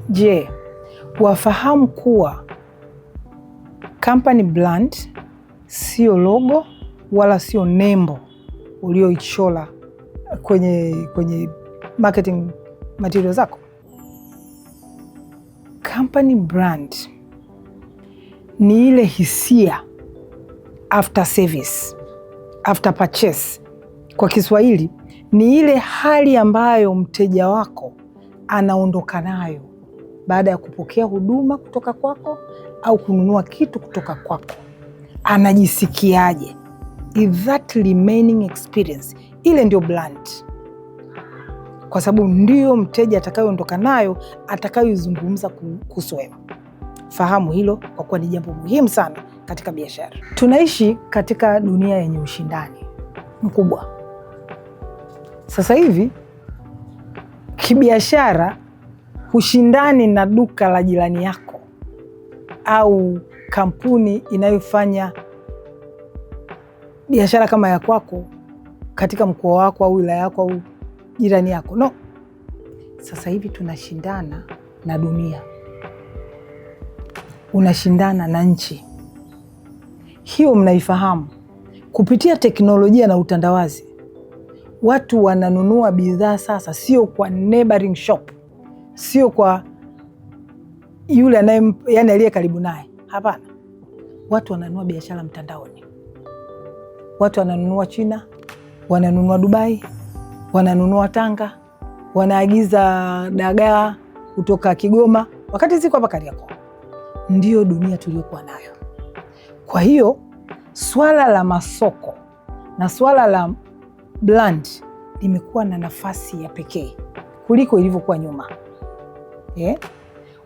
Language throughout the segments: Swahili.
Je, wafahamu kuwa company brand sio logo wala sio nembo ulioichora kwenye marketing material zako? Company brand ni ile hisia after service, after purchase. Kwa Kiswahili ni ile hali ambayo mteja wako anaondoka nayo baada ya kupokea huduma kutoka kwako au kununua kitu kutoka kwako. Anajisikiaje? Is that remaining experience? Ile ndio brand, kwa sababu ndio mteja atakayoondoka nayo, atakayoizungumza kuhusu wewe. Fahamu hilo, kwa kuwa ni jambo muhimu sana katika biashara. Tunaishi katika dunia yenye ushindani mkubwa. Sasa hivi kibiashara, hushindani na duka la jirani yako au kampuni inayofanya biashara kama ya kwako katika mkoa wako au wilaya yako au jirani yako. No. Sasa hivi tunashindana na dunia. Unashindana na nchi. Hiyo mnaifahamu. Kupitia teknolojia na utandawazi, watu wananunua bidhaa sasa sio kwa neighboring shop, sio kwa yule aliye karibu naye. Hapana. Watu wananunua biashara mtandaoni. Watu wananunua China, wananunua Dubai, wananunua Tanga, wanaagiza dagaa kutoka Kigoma wakati ziko hapa Kariakoo. Ndiyo dunia tuliyokuwa nayo. Kwa hiyo swala la masoko na swala la brand limekuwa na nafasi ya pekee kuliko ilivyokuwa nyuma.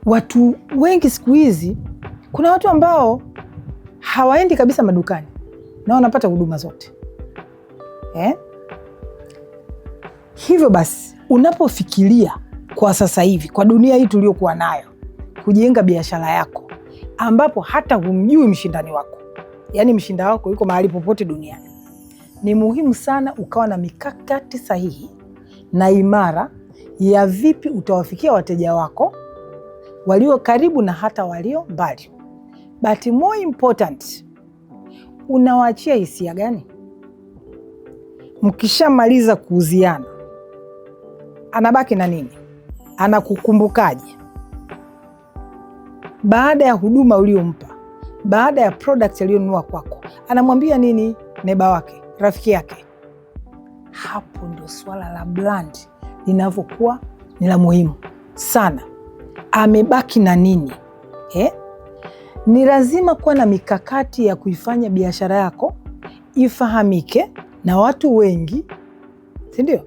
Watu wengi siku hizi, kuna watu ambao hawaendi kabisa madukani na wanapata huduma zote. Hivyo basi, unapofikiria kwa sasa hivi, kwa dunia hii tuliyokuwa nayo, kujenga biashara yako ambapo hata humjui mshindani wako, yaani mshinda wako yuko mahali popote duniani, ni muhimu sana ukawa na mikakati sahihi na imara ya vipi utawafikia wateja wako walio karibu na hata walio mbali. But more important, unawaachia hisia gani? Mkishamaliza kuuziana, anabaki na nini? Anakukumbukaje? Baada ya huduma uliompa, baada ya product aliyonunua kwako, anamwambia nini neighbor wake, rafiki yake? Hapo ndio swala la brand linavyokuwa ni la muhimu sana. Amebaki na nini? Ni lazima kuwa na mikakati ya kuifanya biashara yako ifahamike na watu wengi, si ndio?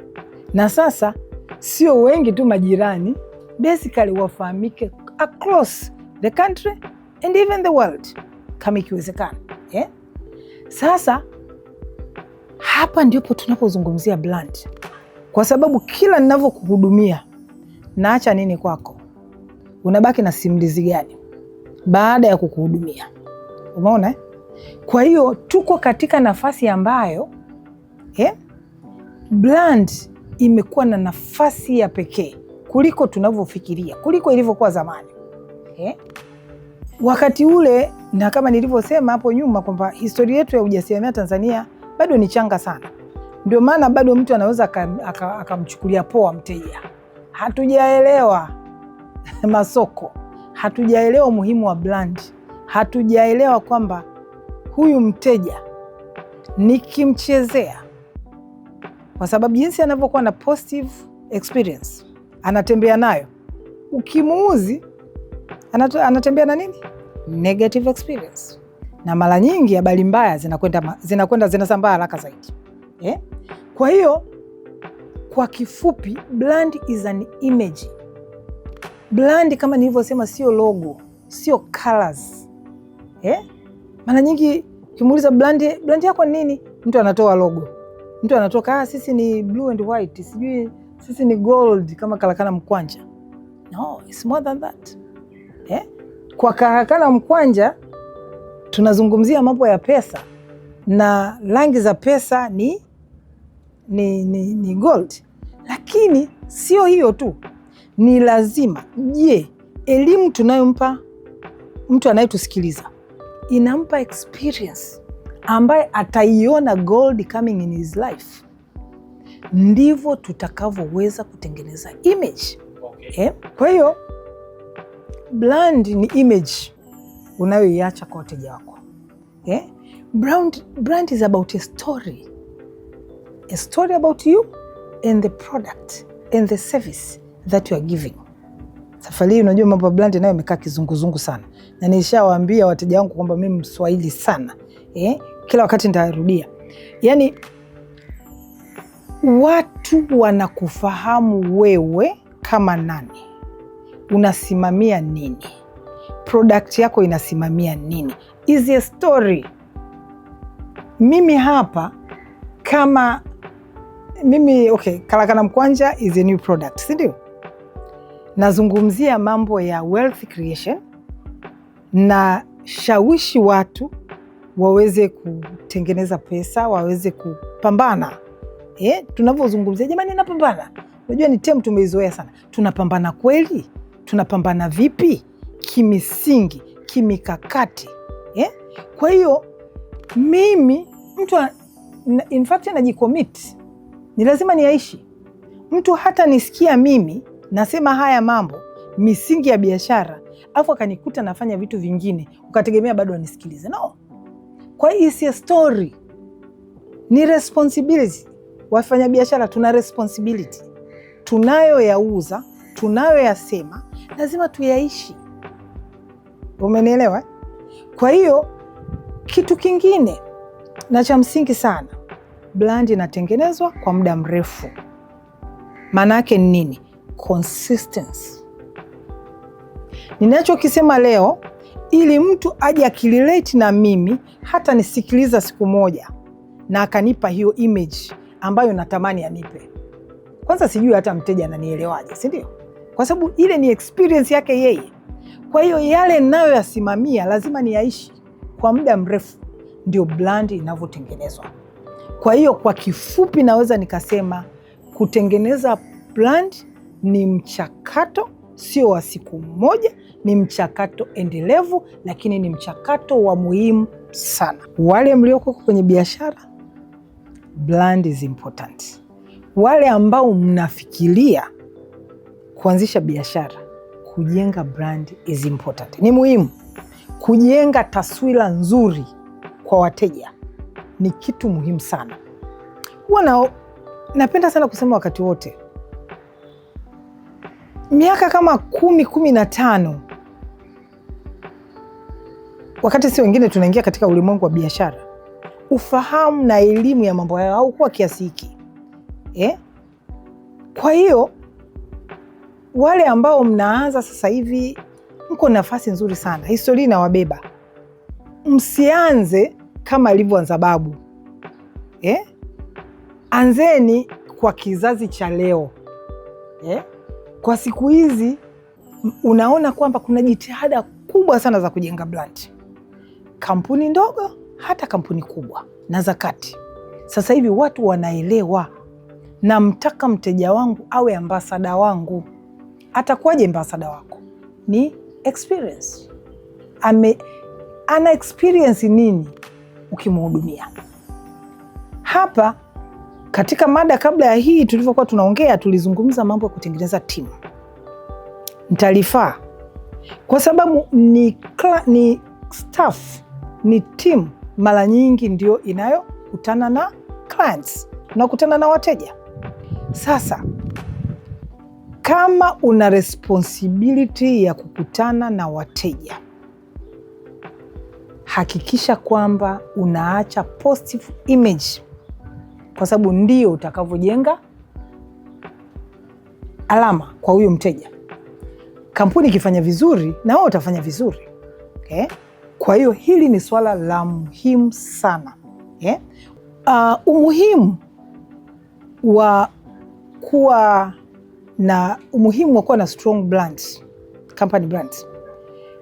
Na sasa sio wengi tu, majirani, basically wafahamike across the country and even the world kama ikiwezekana. Sasa hapa ndipo tunapozungumzia brand, kwa sababu kila ninavyokuhudumia naacha nini kwako? Unabaki na simulizi gani baada ya kukuhudumia? Umeona? Kwa hiyo tuko katika nafasi ambayo brand imekuwa na nafasi ya pekee kuliko tunavyofikiria, kuliko ilivyokuwa zamani. Wakati ule, na kama nilivyosema hapo nyuma kwamba historia yetu ya ujasiriamali Tanzania bado ni changa sana. Ndio maana bado mtu anaweza akamchukulia poa mteja. Hatujaelewa masoko, hatujaelewa umuhimu wa brand, hatujaelewa kwamba huyu mteja nikimchezea, kwa sababu jinsi anavyokuwa na positive experience, anatembea nayo, ukimuuzi anatembea na nini? Negative experience. Na mara nyingi habari mbaya zinasambaa haraka zaidi. Kwa hiyo kwa kifupi, brand is an image. Brand kama nilivyosema sio logo, sio colors. Mara nyingi ukimuuliza brand yako ni nini? Mtu anatoa logo. Mtu anatoka sisi ni blue and white, sijui sisi ni gold kama Karakana Mkwanja. No, it's more than that. Kwa Karakana Mkwanja tunazungumzia mambo ya pesa, na rangi za pesa ni gold. Lakini sio hiyo tu, ni lazima, je, elimu tunayompa mtu anayetusikiliza inampa experience ambaye ataiona gold coming in his life, ndivyo tutakavyoweza kutengeneza image. Okay. Kwa hiyo brand ni image unayoiacha kwa wateja wako. Brand is about a story. A story about you and the product and the service that you are giving. Safari hii unajua mambo ya brand nayo imekaa kizunguzungu sana. Na nishawaambia wateja wangu kwamba mimi Mswahili sana. Kila wakati nitarudia. Yaani watu wanakufahamu wewe kama nani. Unasimamia nini? Product yako inasimamia nini? Is a story. Mimi hapa kama mimi Karakana Mkwanja is a new product, si ndio? Nazungumzia mambo ya wealth creation na shawishi watu waweze kutengeneza pesa, waweze kupambana. Tunavyozungumzia jamani napambana. Unajua ni term tumeizoea sana. Tunapambana kweli? Tunapambana vipi? Kimisingi, kimikakati. Kwa hiyo mimi mtu in fact anajicommit. Ni lazima niaishi. Mtu hata nisikia mimi nasema haya mambo misingi ya biashara, afu akanikuta nafanya vitu vingine, ukategemea bado anisikilize. No. Kwa hiyo si story. Ni responsibility. Wafanya biashara tuna responsibility. Tunayoyauza, tunayoyasema, lazima tuyaishi. Umenielewa? Kwa hiyo kitu kingine na cha msingi sana, brand inatengenezwa kwa muda mrefu. Maana yake ni nini? Consistency. Ninachokisema leo, ili mtu aje akirelate na mimi, hata nisikiliza siku moja na akanipa hiyo image ambayo natamani anipe. Kwanza sijui hata mteja ananielewaje, si ndio? Kwa sababu ile ni experience yake yeye. Kwa hiyo yale nayo yasimamia lazima niaishi kwa muda mrefu. Ndio brand inavyotengenezwa. Kwa hiyo kwa kifupi naweza nikasema kutengeneza brand ni mchakato, sio wa siku moja, ni mchakato endelevu, lakini ni mchakato wa muhimu sana. Wale mlioko kwenye biashara, brand is important. Wale ambao mnafikiria kuanzisha biashara, kujenga brand is important. Ni muhimu. Kujenga taswira nzuri kwa wateja ni kitu muhimu sana. Huwa napenda sana kusema wakati wote, miaka kama 10-15, wakati si wengine tunaingia katika ulimwengu wa biashara, ufahamu na elimu ya mambo hayo haukuwa kiasi hiki. Kwa hiyo wale ambao mnaanza sasa hivi mko nafasi nzuri sana. Historia inawabeba. Msianze kama alivyoanza babu. Anzeni kwa kizazi cha leo. Kwa siku hizi unaona kwamba kuna jitihada kubwa sana za kujenga brand. Kampuni ndogo hata kampuni kubwa na za kati. Sasa hivi watu wanaelewa, namtaka mteja wangu awe ambasada wangu. Atakuwaje ambasada wako? Ni experience. Ana experience nini ukimhudumia? Hapa katika mada kabla ya hii tulivyokuwa tunaongea, tulizungumza mambo ya kutengeneza timu. Nitalifaa kwa sababu ni staff, ni team mara nyingi ndio inayokutana na clients, unakutana na wateja. Sasa kama una responsibility ya kukutana na wateja, hakikisha kwamba unaacha positive image, kwa sababu ndio utakavyojenga alama kwa huyo mteja. Kampuni ikifanya vizuri na wewe utafanya vizuri. Kwa hiyo hili ni swala la muhimu sana. Umuhimu wa kuwa na strong brands, company brands,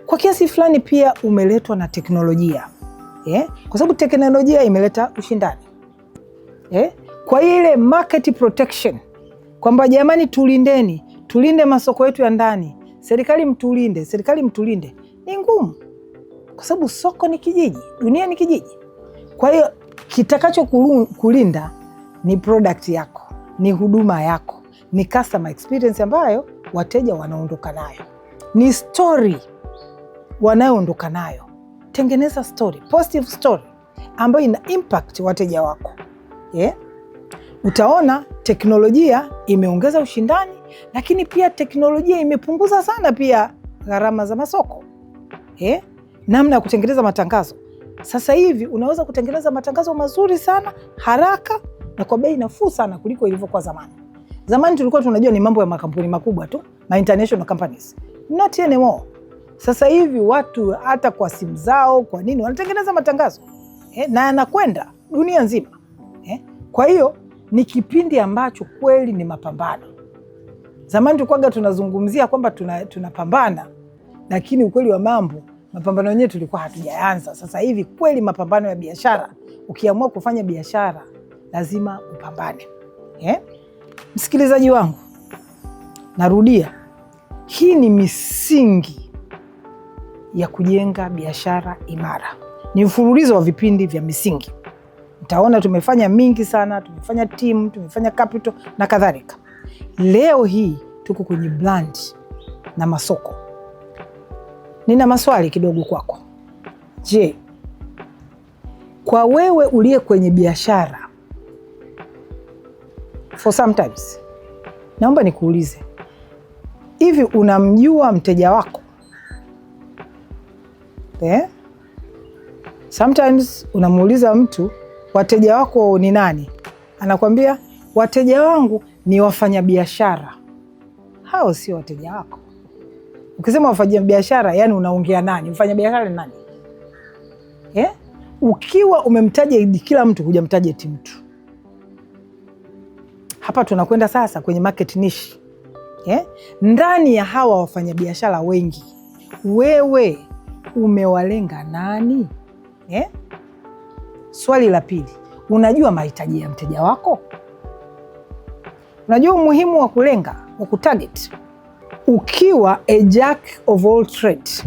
kwa kiasi fulani pia umeletwa na teknolojia. Kwa sababu teknolojia imeleta ushindani. Kwa ile market protection, kwamba jamani tulinde masoko yetu ya ndani, serikali mtulinde, serikali mtulinde, ni ngumu, kwa sababu soko ni kijiji, dunia ni kijiji. Kwa hiyo kitakacho kulinda ni product yako, ni huduma yako, ni customer experience ambayo wateja wanaondoka nayo, ni story wanayoondoka nayo. Tengeneza story, positive story ambayo ina impact wateja wako. Utaona teknolojia imeongeza ushindani, lakini pia teknolojia imepunguza sana pia gharama za masoko. Namna ya kutengeneza matangazo. Sasa hivi unaweza kutengeneza matangazo mazuri sana, haraka na kwa bei nafuu sana kuliko ilivyokuwa zamani. Zamani tulikuwa tunajua ni mambo ya makampuni makubwa tu, ma international companies. Not anymore. Sasa hivi watu hata kwa simu zao, kwa nini wanatengeneza matangazo na yanakwenda dunia nzima. Kwa hiyo ni kipindi ambacho kweli ni mapambano. Zamani tulikuwa tunazungumzia kwamba tunapambana, lakini ukweli wa mambo, mapambano yenyewe tulikuwa hatujaanza. Sasa hivi kweli mapambano ya biashara, ukiamua kufanya biashara lazima upambane. Msikilizaji wangu, narudia, hii ni misingi ya kujenga biashara imara. Ni mfululizo wa vipindi vya misingi. Utaona tumefanya mingi sana, tumefanya team, tumefanya capital na kadhalika. Leo hii tuko kwenye brand na masoko. Nina maswali kidogo kwako. Je, kwa wewe uliye kwenye biashara for sometimes, naomba nikuulize, hivi unamjua mteja wako? Sometimes unamuuliza mtu, wateja wako ni nani? Anakwambia wateja wangu ni wafanyabiashara. Hao sio wateja wako. Ukisema wafanyabiashara, yani unaongea nani? Mfanyabiashara ni nani? Ukiwa umemtaja kila mtu, hujamtaja eti mtu. Hapa tunakwenda sasa kwenye market niche. Ndani ya hawa wafanyabiashara wengi, wewe umewalenga nani? Swali la pili, unajua mahitaji ya mteja wako? Unajua umuhimu wa kulenga, wa kutarget? Ukiwa a jack of all trades,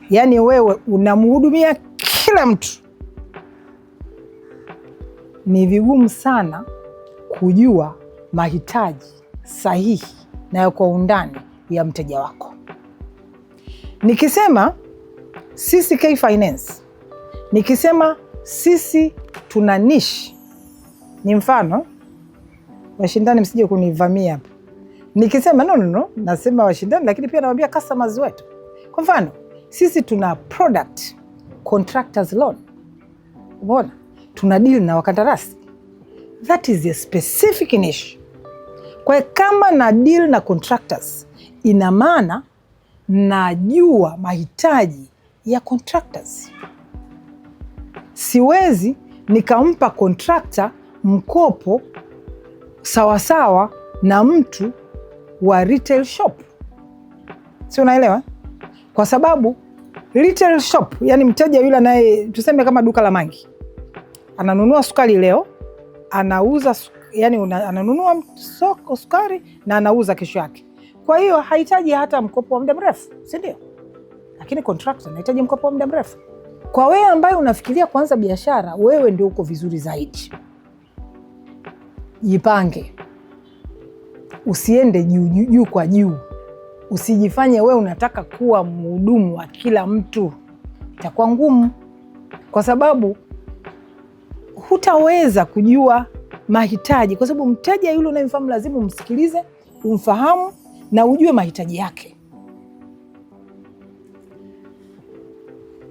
yani wewe unamhudumia kila mtu, ni vigumu sana kujua mahitaji sahihi na kwa undani ya mteja wako. Nikisema sisi K Finance, nikisema sisi tuna niche, ni mfano, washindani msije kunivamia hapa. Nikisema no, nasema washindani, lakini pia nawaambia customers wetu. Kwa mfano, sisi tuna product contractors loan. Umeona? Tuna deal na wakandarasi. That is a specific niche. Kwa kama na deal na contractors, ina maana najua mahitaji ya contractors. Siwezi nikampa contractor mkopo sawasawa na mtu wa retail shop. Si unaelewa? Kwa sababu retail shop, yani mteja yule naye, tuseme kama duka la mangi, ananunua sukari leo, anauza, yani ananunua sukari na anauza kesho yake. Kwa hiyo hahitaji hata mkopo wa muda mrefu, si ndio? Lakini contractor anahitaji mkopo wa muda mrefu. Kwa wewe ambaye unafikiria kuanza biashara, wewe ndio uko vizuri zaidi. Jipange. Usiende juu kwa juu. Usijifanye wewe unataka kuwa mhudumu wa kila mtu. Itakuwa ngumu, kwa sababu hutaweza kujua mahitaji, kwa sababu mteja yule unayemfahamu lazima umsikilize, umfahamu na ujue mahitaji yake.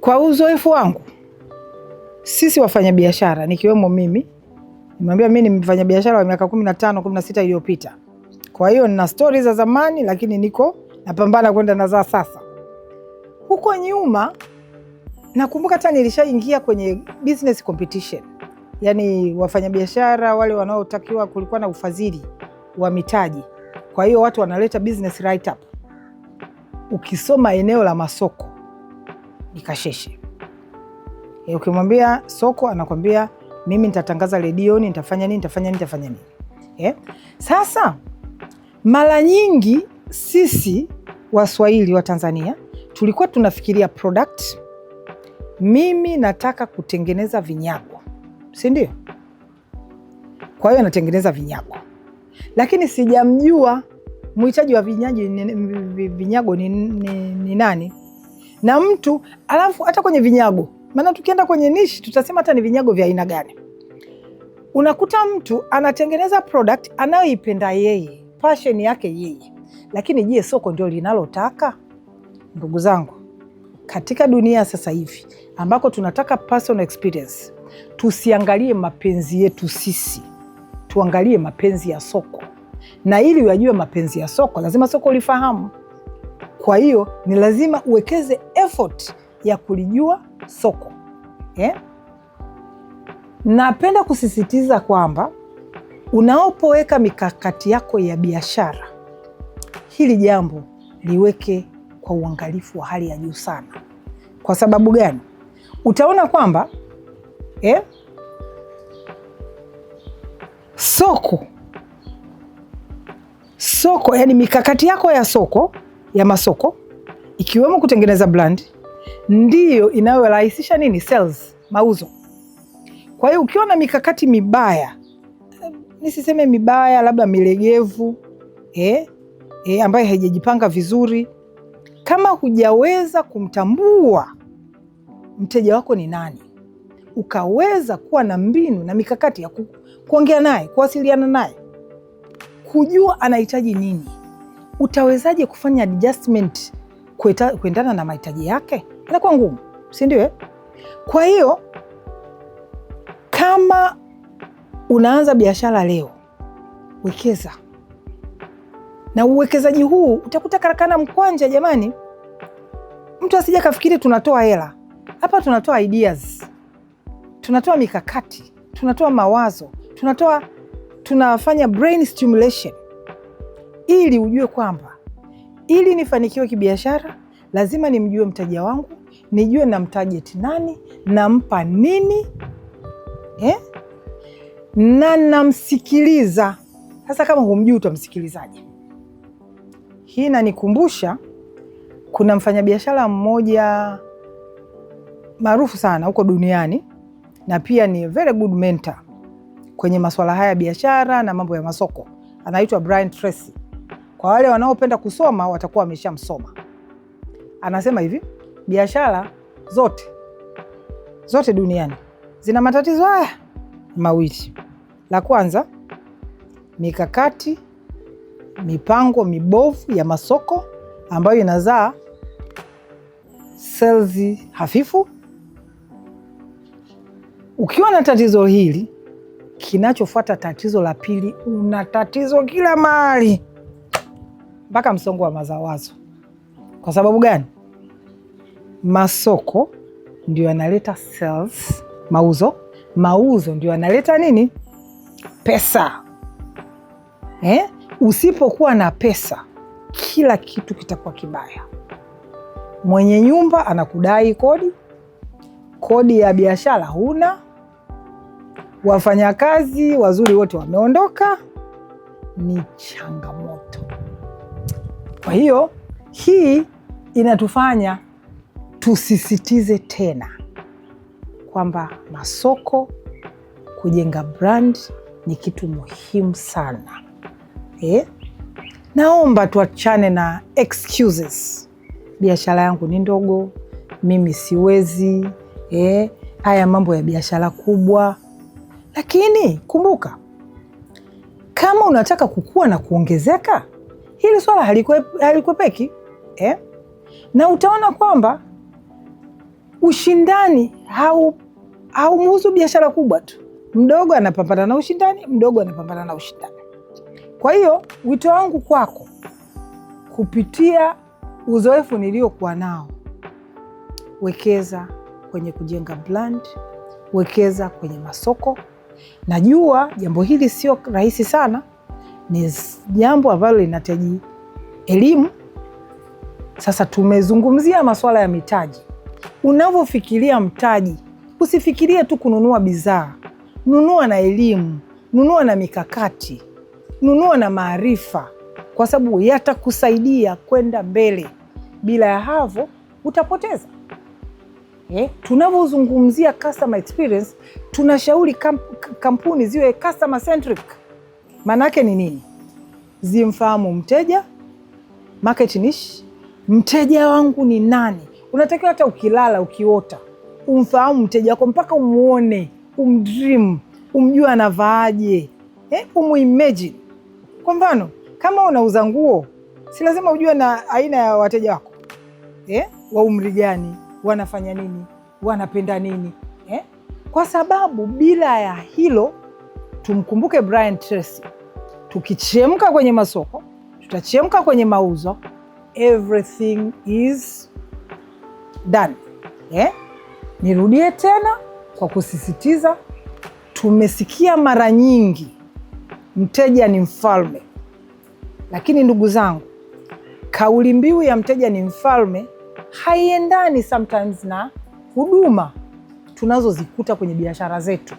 Kwa uzoefu wangu, sisi wafanyabiashara, nikiwemo mimi, nimwambia mimi ni mfanyabiashara wa miaka 15, 16 iliyopita. Kwa hiyo nina stories za zamani, lakini niko napambana kwenda na za sasa. Huko nyuma nakumbuka hata nilishaingia kwenye business competition. Yani wafanyabiashara wale wanaotakiwa, kulikuwa na ufadhili wa mitaji. Kwa hiyo watu wanaleta business write up. Ukisoma eneo la masoko, nikasheshe. Ukimwambia soko, anakwambia mimi nitatangaza redioni, nitafanya nini. Sasa mara nyingi sisi Waswahili wa Tanzania tulikuwa tunafikiria product. Mimi nataka kutengeneza vinyago, si ndio? Kwa hiyo natengeneza vinyago, lakini sijamjua mhitaji wa vinyago ni nani na mtu. Alafu hata kwenye vinyago, maana tukienda kwenye niche tutasema hata ni vinyago vya aina gani. Unakuta mtu anatengeneza product anayoipenda yeye, passion yake yeye, lakini je, soko ndio linalotaka? Ndugu zangu, katika dunia sasa hivi ambako tunataka personal experience, tusiangalie mapenzi yetu sisi, tuangalie mapenzi ya soko. Na ili uyajue mapenzi ya soko, lazima soko ulifahamu. Kwa hiyo ni lazima uwekeze effort ya kulijua soko. Napenda kusisitiza kwamba unapoweka mikakati yako ya biashara, hili jambo liweke kwa uangalifu wa hali ya juu sana. Kwa sababu gani? Utaona kwamba soko, yani mikakati yako ya soko, ya masoko, ikiwemo kutengeneza brand, ndiyo inayorahisisha nini? Sales, mauzo. Kwa hiyo ukiwa na mikakati mibaya, nisiseme mibaya, labda milegevu, ambayo haijajipanga vizuri, kama hujaweza kumtambua mteja wako ni nani, ukaweza kuwa na mbinu na mikakati ya kuongea naye, kuwasiliana naye, kujua anahitaji nini, utawezaje kufanya adjustment kuendana na mahitaji yake? Inakuwa ngumu, si ndio? Kwa hiyo kama unaanza biashara leo, wekeza. Na uwekezaji huu utakuta karakana mkwanja. Jamani, mtu asije kafikiri tunatoa hela hapa. Tunatoa ideas, tunatoa mikakati, tunatoa mawazo, tunafanya brain stimulation, ili ujue kwamba ili nifanikiwe kibiashara lazima nimjue mteja wangu, nijue na mtarget nani, nampa nini, na namsikiliza. Sasa kama humjui utamsikilizaje? Hii inanikumbusha, kuna mfanyabiashara mmoja maarufu sana huko duniani, na pia ni very good mentor kwenye masuala haya ya biashara na mambo ya masoko. Anaitwa Brian Tracy. Kwa wale wanaopenda kusoma watakuwa wameshamsoma. Anasema hivi, biashara zote duniani zina matatizo haya mawili. La kwanza, mikakati, mipango mibovu ya masoko ambayo inazaa sales hafifu. Ukiwa na tatizo hili, kinachofuata tatizo la pili, una tatizo kila mahali, mpaka msongo wa mawazo. Kwa sababu gani? Masoko ndio yanaleta sales, mauzo ndio yanaleta nini? Pesa. Usipokuwa na pesa, kila kitu kitakuwa kibaya. Mwenye nyumba anakudai kodi ya biashara huna, wafanyakazi wazuri wote wameondoka, ni changamoto. Kwa hiyo hii inatufanya tusisitize tena kwamba masoko, kujenga brand ni kitu muhimu sana. Naomba tuachane na excuses. Biashara yangu ni ndogo, mimi siwezi, haya mambo ya biashara kubwa. Lakini kumbuka, kama unataka kukua na kuongezeka, hili swala halikwepeki. Na utaona kwamba ushindani haumuhusu biashara kubwa tu. Mdogo anapambana na ushindani, Kwa hiyo wito wangu kwako, kupitia uzoefu niliokuwa nao, wekeza kwenye kujenga brand, wekeza kwenye masoko. Najua jambo hili sio rahisi sana, ni jambo ambalo linahitaji elimu. Sasa tumezungumzia masuala ya mitaji. Unavyofikiria mtaji, usifikirie tu kununua bidhaa. Nunua na elimu, nunua na mikakati, nunua na maarifa. kwa sababu yatakusaidia kwenda mbele. Bila ya hapo utapoteza. Tunavyozungumzia customer experience, tunashauri kampuni ziwe customer centric. Manake ni nini? Zimfahamu mteja, market niche, mteja wangu ni nani. Unatakiwa hata ukilala ukiota umfahamu mteja wako mpaka umuone, umdream, umjue anavaaje, umuimagine. Kwa mfano, kama unauza nguo, si lazima ujue na aina ya wateja wako, wa umri gani, wanafanya nini, wanapenda nini, kwa sababu bila ya hilo, tumkumbuke Brian Tracy, tukichemka kwenye masoko, tutachemka kwenye mauzo, everything is done. Nirudie tena kwa kusisitiza, tumesikia mara nyingi mteja ni mfalme, lakini ndugu zangu, kauli mbiu ya mteja ni mfalme haiendani sometimes na huduma tunazozikuta kwenye biashara zetu.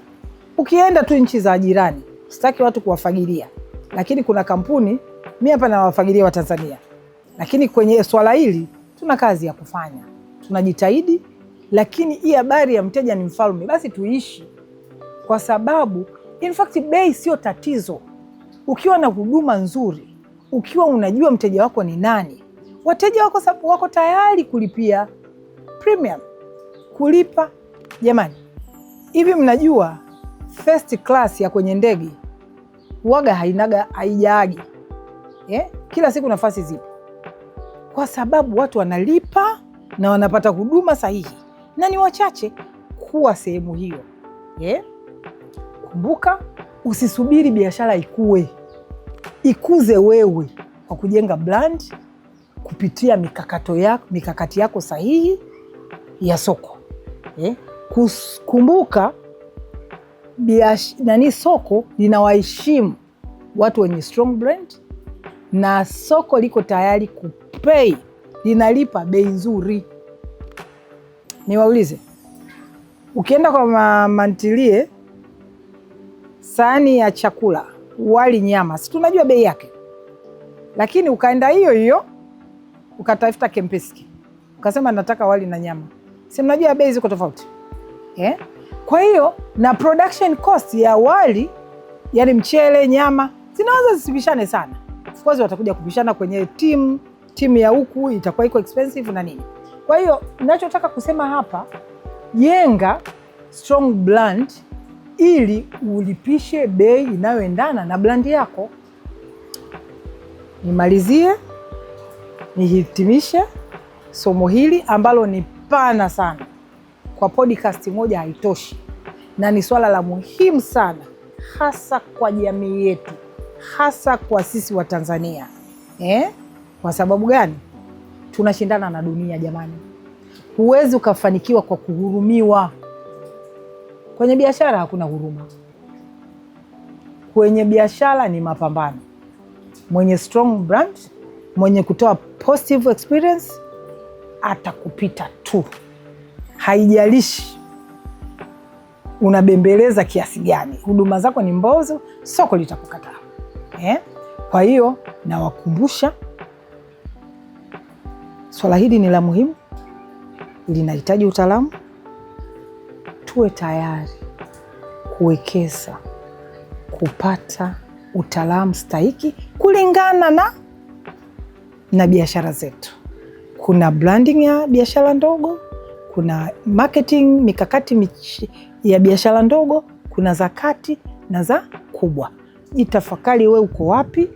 Ukienda tu nchi za jirani, sitaki watu kuwafagilia, lakini kuna kampuni, mimi hapa nawafagilia wa Tanzania, lakini kwenye swala hili tuna kazi ya kufanya, tunajitahidi. Lakini hii habari ya mteja ni mfalme basi tuishi, kwa sababu in fact bei sio tatizo. Ukiwa na huduma nzuri, ukiwa unajua mteja wako ni nani, wateja wako tayari kulipia premium, kulipa. Jamani, hivi mnajua first class ya kwenye ndege huaga haijaagi, kila siku nafasi zipo, kwa sababu watu wanalipa na wanapata huduma sahihi, na ni wachache kuwa sehemu hiyo. Kumbuka, usisubiri biashara ikue, ikuze wewe kwa kujenga brand kupitia mikakati yako sahihi ya soko. Kumbuka, soko linawaheshimu watu wenye strong brand, na soko liko tayari kupay, linalipa bei nzuri. Niwaulize, ukienda kwa mamantilie, sahani ya chakula, wali nyama, si tunajua bei yake, lakini ukaenda hiyo ukatafuta Kempinski ukasema nataka wali na nyama, si mnajua bei ziko tofauti. Kwa hiyo na production cost ya wali, yani mchele, nyama, zinaweza zisibishane sana. Of course watakuja kupishana kwenye timu ya huku itakuwa iko expensive na nini. Kwa hiyo ninachotaka kusema hapa, jenga strong brand ili ulipishe bei inayoendana na brand yako. Nimalizie, nihitimishe somo hili ambalo ni pana sana. Kwa podcast moja haitoshi, na ni swala la muhimu sana, hasa kwa jamii yetu, hasa kwa sisi wa Tanzania. Kwa sababu gani? Tunashindana na dunia jamani. Huwezi ukafanikiwa kwa kuhurumiwa. Kwenye biashara hakuna huruma. Kwenye biashara ni mapambano. Mwenye strong brand, mwenye kutoa positive experience, atakupita tu. Haijalishi unabembeleza kiasi gani, huduma zako ni mbozo, soko litakukataa. Kwa hiyo nawakumbusha, swala hili ni la muhimu, linahitaji utaalamu. Tuwe tayari kuwekeza, kupata utaalamu stahiki kulingana na biashara zetu. Kuna branding ya biashara ndogo, kuna marketing, mikakati ya biashara ndogo, kuna za kati na za kubwa. Jitafakari wewe uko wapi,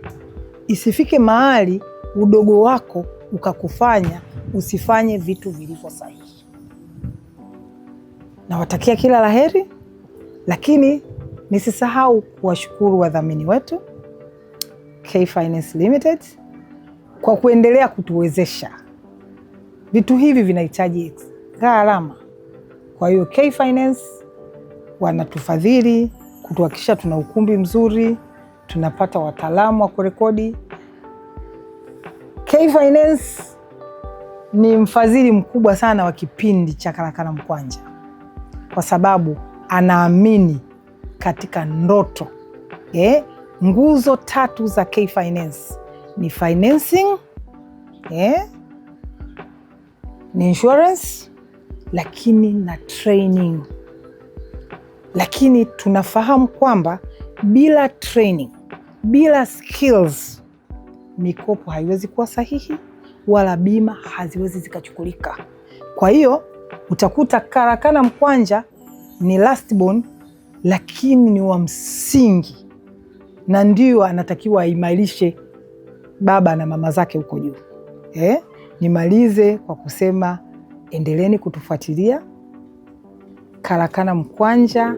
isifike mahali udogo wako ukakufanya usifanye vitu vilivyo sahihi. Nawatakia kila laheri, lakini nisisahau kuwashukuru wadhamini wetu K Finance Limited kwa kuendelea kutuwezesha. Vitu hivi vinahitaji gharama. Kwa hiyo K Finance wanatufadhili kutuhakikisha tuna ukumbi mzuri, tunapata wataalamu wa kurekodi. K Finance ni mfadhili mkubwa sana wa kipindi cha Karakana Mkwanja, kwa sababu anaamini katika ndoto. Nguzo 3 za K Finance ni financing, ni insurance, lakini na training. Lakini tunafahamu kwamba bila training, bila skills, mikopo haiwezi kuwa sahihi wala bima haziwezi zikachukulika. Kwa hiyo utakuta karakana mkwanja ni last born, lakini ni wa msingi na ndio anatakiwa aimarishe baba na mama zake huko juu. Nimalize kwa kusema endeleeni kutufuatilia Karakana Mkwanja